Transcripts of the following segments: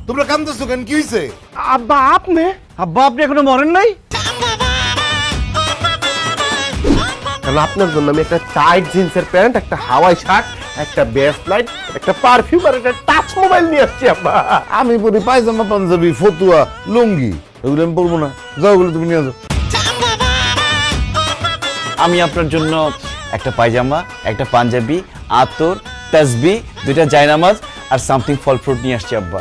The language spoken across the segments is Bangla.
তোমরা কান্দতেছো কেন? কি হইছে? আব্বা আপনি এখনো মরেন নাই? কারণ আপনার জন্য আমি একটা টাইট জিন্সের প্যান্ট, একটা হাওয়াই শার্ট, একটা বেস্ট লাইট, একটা পারফিউম আর একটা টাচ মোবাইল নিয়ে আসছি আব্বা। আমি পরি পায়জামা, পাঞ্জাবি, ফতুয়া, লুঙ্গি, এগুলো আমি পরবো না। যাও, ওগুলো তুমি নিয়ে যাও। আমি আপনার জন্য একটা পায়জামা, একটা পাঞ্জাবি, আতর, তাসবি, 2টা জায়নামাজ আর সামথিং ফল ফ্রুট নিয়ে আসছি আব্বা।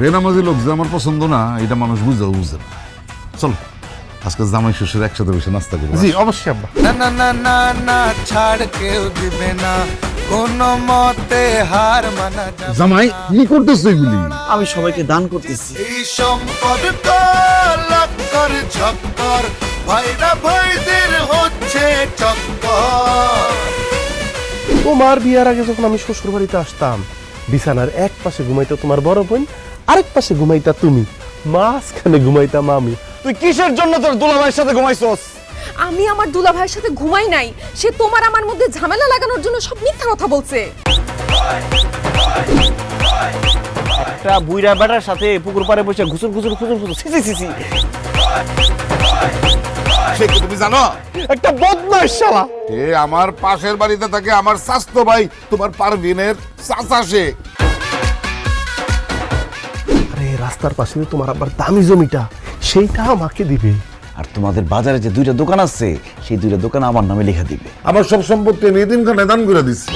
বেনামাজি লোক যে আমার পছন্দ না, এটা মানুষ বুঝে না। চলো আজকে জামাই শ্বশুর একসাথে বসে নাস্তা করবো। জি অবশ্যই আব্বা। না না না না না ছাড় কেউ দিবে না, কোন মতে হার মানা যাবে না। জামাই কি করতেছো এগুলি? আমি সবাইকে দান করতেছি। এই সম্পদ তো লক্কর ঝক্কর, ভাইরা ভাইদের হচ্ছে চক্কর। তোমার বিয়ার আগে যখন আমি শ্বশুর বাড়িতে আসতাম, বিছানার এক পাশে ঘুমাইতো তোমার বড় বোন, আরেক পাশে ঘুমাইতা তুমি, মাঝখানে ঘুমাইতাম আমি। তুই কিসের জন্য তোর দুলাভাইয়ের সাথে ঘুমাইছস? আমি আমার দুলাভাইয়ের সাথে ঘুমাই নাই, সে তোমার আমার মধ্যে ঝামেলা লাগানোর জন্য সব মিথ্যা কথা বলছে। একটা বুইড়া বেটার সাথে পুকুর পাড়ে বসে ঘুসুর ঘুসুর ঘুসুর ঘুসুর সি সি সি। সে কি তুমি জানো? একটা বদমাইশ শালা। এ আমার পাশের বাড়িতে থাকে আমার স্বাস্থ্য ভাই, তোমার পারভিনের চাচা সে। আরে রাস্তার পাশে যে তোমার আবার দামি জমিটা, সেইটা আমাকে দিবে। আর তোমাদের বাজারে যে 2টা দোকান আছে, সেই 2টা দোকান আমার নামে লেখা দিবে। আমার সব সম্পত্তি আমি এতিমখানায় দান করে দিচ্ছি।